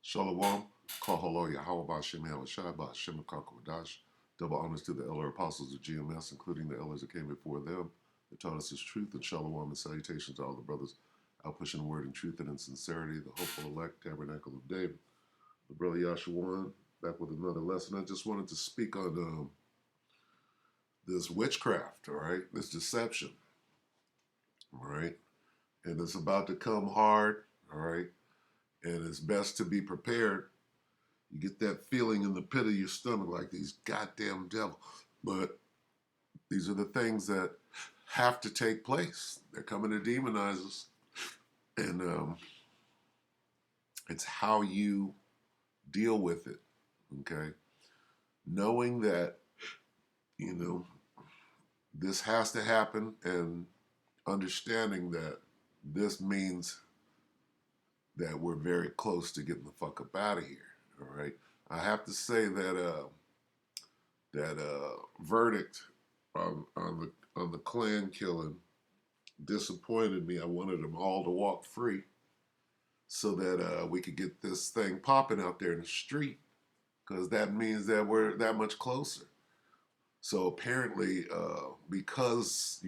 Shalom, Kahalo Yahweh Shem Shai Shem Kakodash. Double honors to the elder apostles of GMS, including the elders that came before them, that taught us his truth, and shalom and salutations to all the brothers out pushing the word in truth and in sincerity, the hopeful elect tabernacle of David. The brother Yashawan, back with another lesson. I just wanted to speak on this witchcraft, all right, this deception, all right, and it's about to come hard, all right, and it's best to be prepared. You get that feeling in the pit of your stomach like these goddamn devils. But these are the things that have to take place. They're coming to demonize us. And it's how you deal with it, okay? Knowing that, you know, this has to happen and understanding that this means that we're very close to getting the fuck up out of here, all right? I have to say that verdict on the Klan killing disappointed me. I wanted them all to walk free so that we could get this thing popping out there in the street, because that means that we're that much closer. So apparently, because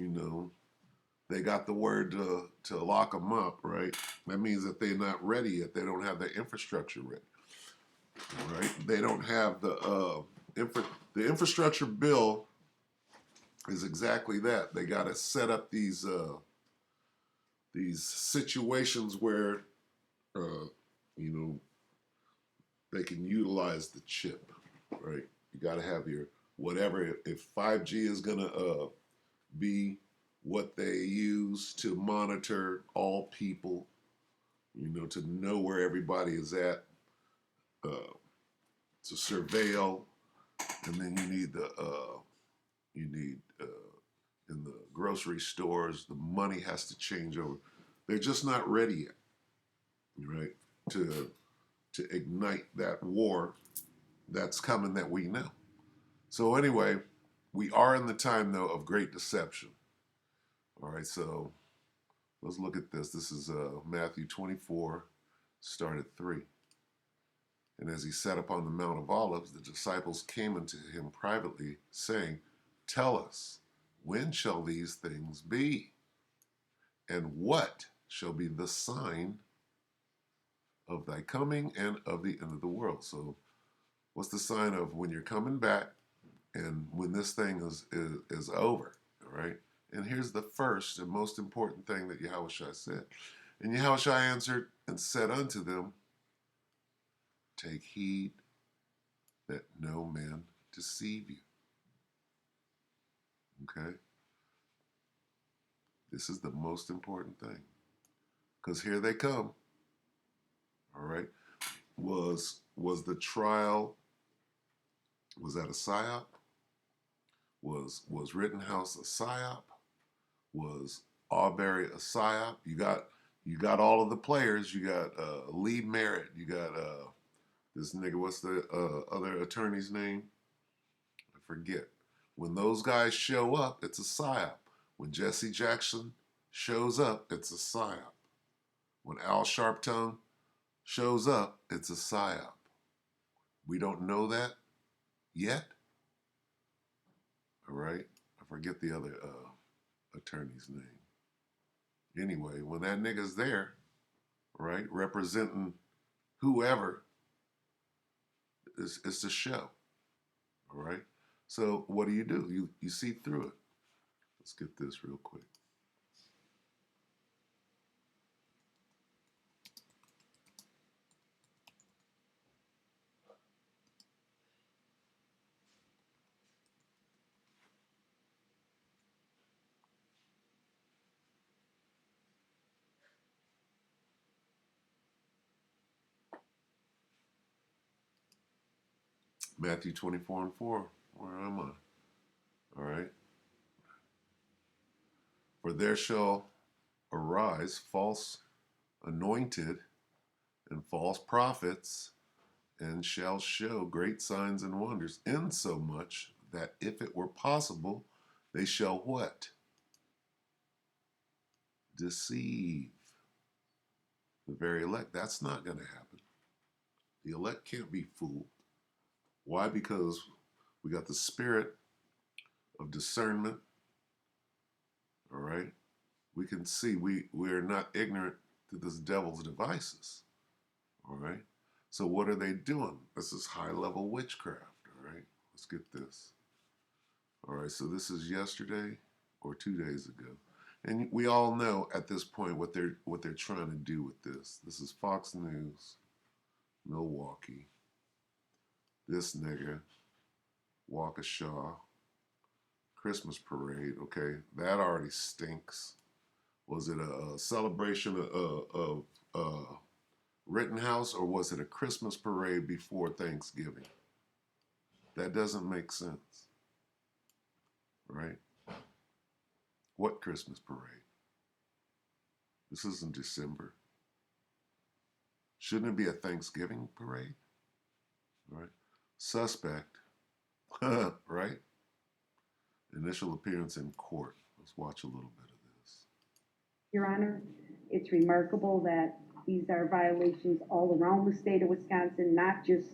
they got the word to lock them up, right? That means that they're not ready yet. They don't have their infrastructure ready, right? They don't have the infrastructure bill is exactly that. They got to set up these situations where uh, you know they can utilize the chip, right? You got to have your whatever. If 5G is gonna be what they use to monitor all people, to know where everybody is at, uh, to surveil, and then you need in the grocery stores, the money has to change over. They're just not ready yet, right? To ignite that war that's coming that we know. So anyway, we are in the time though of great deception. All right, so let's look at this. This is Matthew 24, start at 3. And as he sat upon the Mount of Olives, the disciples came unto him privately, saying, Tell us, when shall these things be? And what shall be the sign of thy coming and of the end of the world? So what's the sign of when you're coming back and when this thing is over, all right? And here's the first and most important thing that Yahushua said. And Yahushua answered and said unto them, Take heed that no man deceive you. Okay? This is the most important thing. Because here they come. All right? Was the trial, was that a psyop? Was Rittenhouse a psyop? Was Arbery a psyop? You got all of the players. You got Lee Merritt. You got this nigga. What's the other attorney's name? I forget. When those guys show up, it's a psyop. When Jesse Jackson shows up, it's a psyop. When Al Sharpton shows up, it's a psyop. We don't know that yet. All right. I forget the other attorney's name. Anyway, when that nigga's there, right, representing whoever, it's a show. All right. So what do? You see through it. Let's get this real quick. Matthew 24 and 4. Where am I? All right. For there shall arise false anointed and false prophets, and shall show great signs and wonders, insomuch that if it were possible, they shall what? Deceive the very elect. That's not going to happen. The elect can't be fooled. Why? Because we got the spirit of discernment. All right. We can see we're not ignorant to this devil's devices. All right. So what are they doing? This is high level witchcraft. All right. Let's get this. All right. So this is yesterday or 2 days ago. And we all know at this point what they're trying to do with this. This is Fox News, Milwaukee. This nigga, Waukesha, Christmas parade. Okay, that already stinks. Was it a celebration of Rittenhouse, or was it a Christmas parade before Thanksgiving? That doesn't make sense, right? What Christmas parade? This isn't December. Shouldn't it be a Thanksgiving parade? Right? Suspect, right? Initial appearance in court. Let's watch a little bit of this. Your Honor, it's remarkable that these are violations all around the state of Wisconsin, not just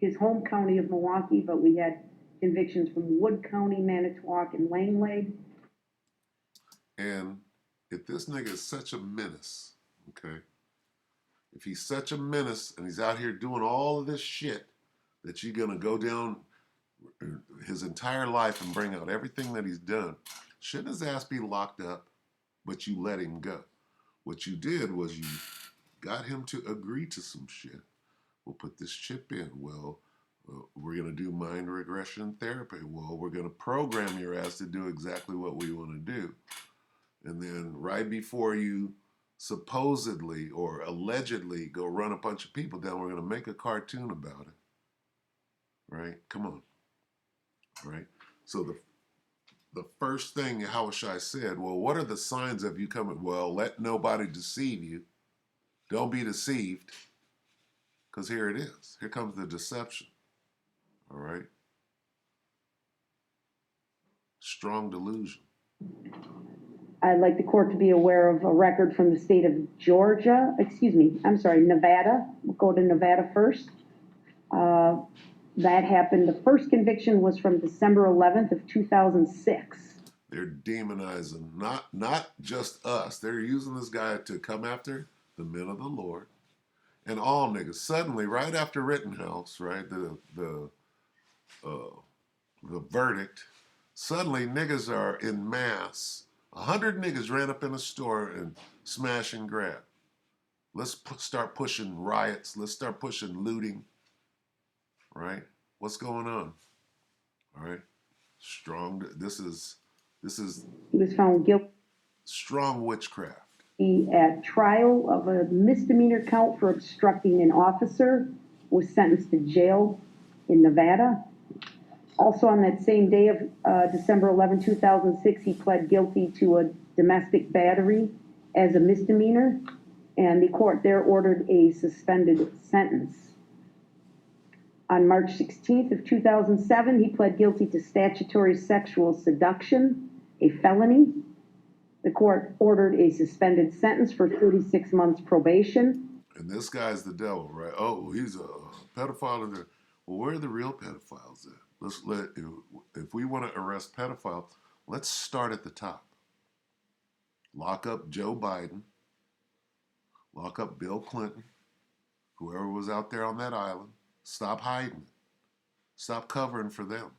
his home county of Milwaukee, but we had convictions from Wood County, Manitowoc, and Langley. And if this nigga is such a menace, okay, if he's such a menace and he's out here doing all of this shit, that you're gonna go down his entire life and bring out everything that he's done, shouldn't his ass be locked up, but you let him go? What you did was you got him to agree to some shit. We'll put this chip in. Well, we're going to do mind regression therapy. Well, we're going to program your ass to do exactly what we want to do. And then right before you supposedly or allegedly go run a bunch of people down, we're going to make a cartoon about it. Right? Come on. Right? So the first thing Yahushua said, well, what are the signs of you coming? Well, let nobody deceive you. Don't be deceived. Because here it is. Here comes the deception. All right? Strong delusion. I'd like the court to be aware of a record from the state of Nevada. We'll go to Nevada first. That happened, the first conviction was from December 11th of 2006. They're demonizing not just us. They're using this guy to come after the men of the Lord and all niggas. Suddenly, right after Rittenhouse, right, the verdict, suddenly niggas are in mass. 100 niggas ran up in a store and smash and grab. Let's start pushing riots. Let's start pushing looting. Right? What's going on? All right. Strong. This is. He was found guilty Strong witchcraft. at trial of a misdemeanor count for obstructing an officer. Was sentenced to jail in Nevada. Also on that same day of December 11, 2006, he pled guilty to a domestic battery as a misdemeanor, and the court there ordered a suspended sentence. On March 16th of 2007, he pled guilty to statutory sexual seduction, a felony. The court ordered a suspended sentence for 36 months probation. And this guy's the devil, right? Oh, he's a pedophile. Well, where are the real pedophiles at? If we want to arrest pedophiles, let's start at the top. Lock up Joe Biden. Lock up Bill Clinton. Whoever was out there on that island. Stop hiding. Stop covering for them.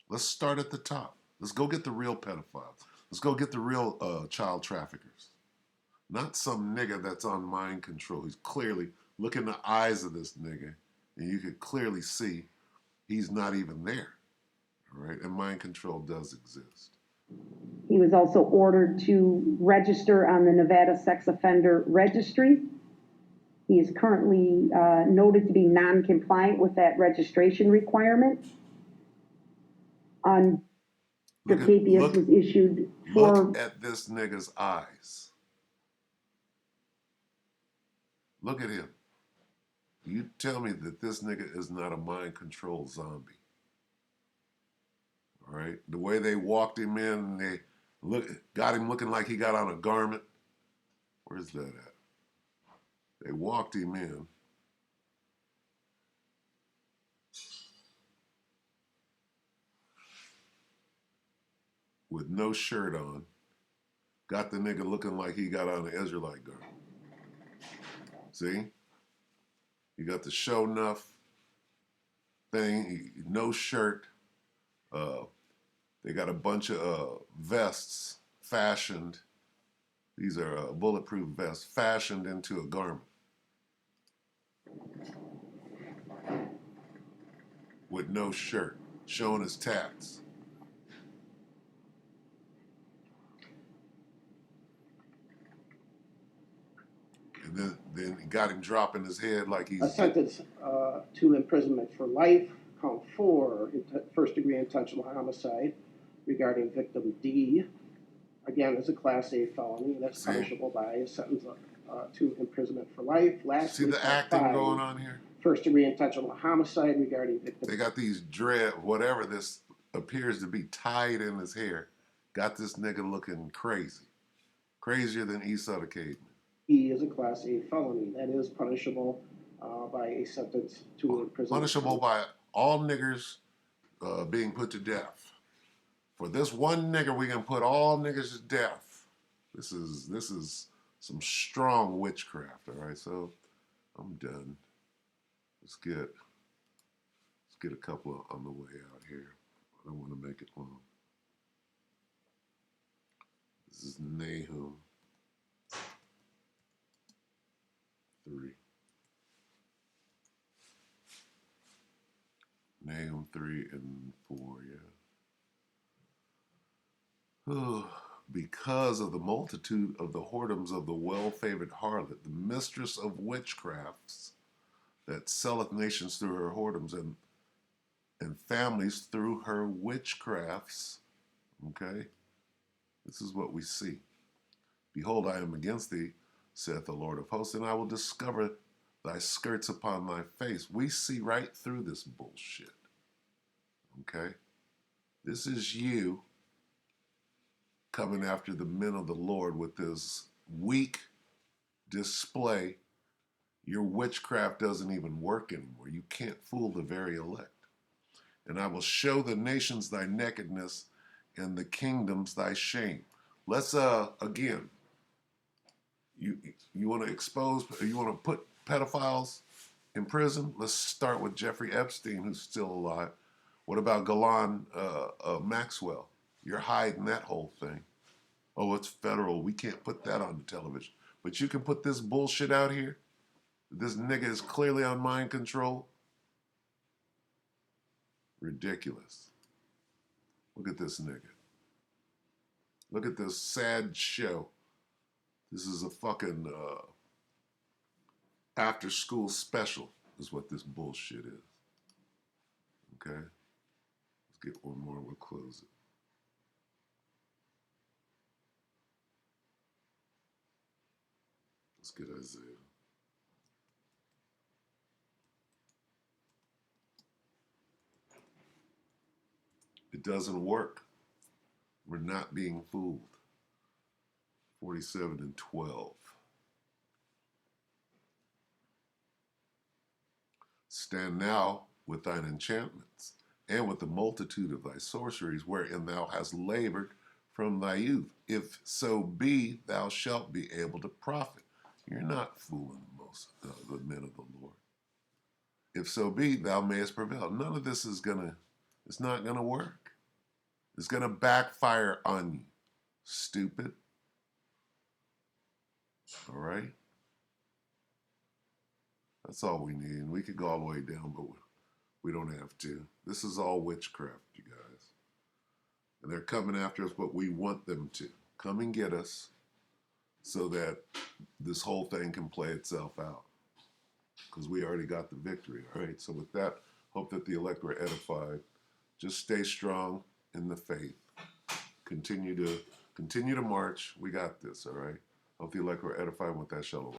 Let's start at the top. Let's go get the real pedophiles. Let's go get the real child traffickers. Not some nigga that's on mind control. He's clearly, look in the eyes of this nigga, and you could clearly see he's not even there. All right? And mind control does exist. He was also ordered to register on the Nevada Sex Offender Registry. He is currently noted to be non-compliant with that registration requirement. The habeas was issued for... Look at this nigga's eyes. Look at him. You tell me that this nigga is not a mind control zombie. All right? The way they walked him in, they got him looking like he got on a garment. Where's that at? They walked him in. with no shirt on. Got the nigga looking like he got on an Israelite garment. See? You got the show enough thing, no shirt. They got a bunch of vests fashioned. These are bulletproof vests fashioned into a garment with no shirt, showing his tats. And then he got him dropping his head like he's A sentence to imprisonment for life. Count 4, first-degree intentional homicide regarding victim D. Again, is a Class A felony that's punishable by a sentence to imprisonment for life. Lastly, see the acting 5, going on here? First-degree intentional homicide regarding victim. They got these whatever this appears to be tied in his hair. Got this nigga looking crazy. Crazier than Esau the Caveman. E is a Class A felony that is punishable by a sentence to imprisonment. Punishable by all niggers being put to death. For this one nigger, we can put all niggers to death. This is some strong witchcraft. All right, so I'm done. Let's get a couple on the way out here. I don't want to make it long. This is Nahum 3. Nahum 3 and 4, yeah. Because of the multitude of the whoredoms of the well-favored harlot, the mistress of witchcrafts, that selleth nations through her whoredoms and families through her witchcrafts. Okay? This is what we see. Behold, I am against thee, saith the Lord of hosts, and I will discover thy skirts upon thy face. We see right through this bullshit. Okay? This is you coming after the men of the Lord with this weak display. Your witchcraft doesn't even work anymore. You can't fool the very elect. And I will show the nations thy nakedness and the kingdoms thy shame. Let's, again, you want to expose, you want to put pedophiles in prison? Let's start with Jeffrey Epstein, who's still alive. What about Ghislaine Maxwell? You're hiding that whole thing. Oh, it's federal. We can't put that on the television. But you can put this bullshit out here? This nigga is clearly on mind control? Ridiculous. Look at this nigga. Look at this sad show. This is a fucking after-school special is what this bullshit is. Okay? Let's get one more and we'll close it. Let's get Isaiah. It doesn't work. We're not being fooled. 47 and 12. Stand now with thine enchantments, and with the multitude of thy sorceries, wherein thou hast labored from thy youth. If so be, thou shalt be able to profit. You're not fooling most the men of the Lord. If so be, thou mayest prevail. None of this is it's not gonna work. It's gonna backfire on you, stupid. All right? That's all we need. And we could go all the way down, but we don't have to. This is all witchcraft, you guys. And they're coming after us, but we want them to. Come and get us so that this whole thing can play itself out. Because we already got the victory, all right? So with that, hope that the elect were edified. Just stay strong in the faith. Continue to march. We got this, all right? Hope the elect were edified with that shalom.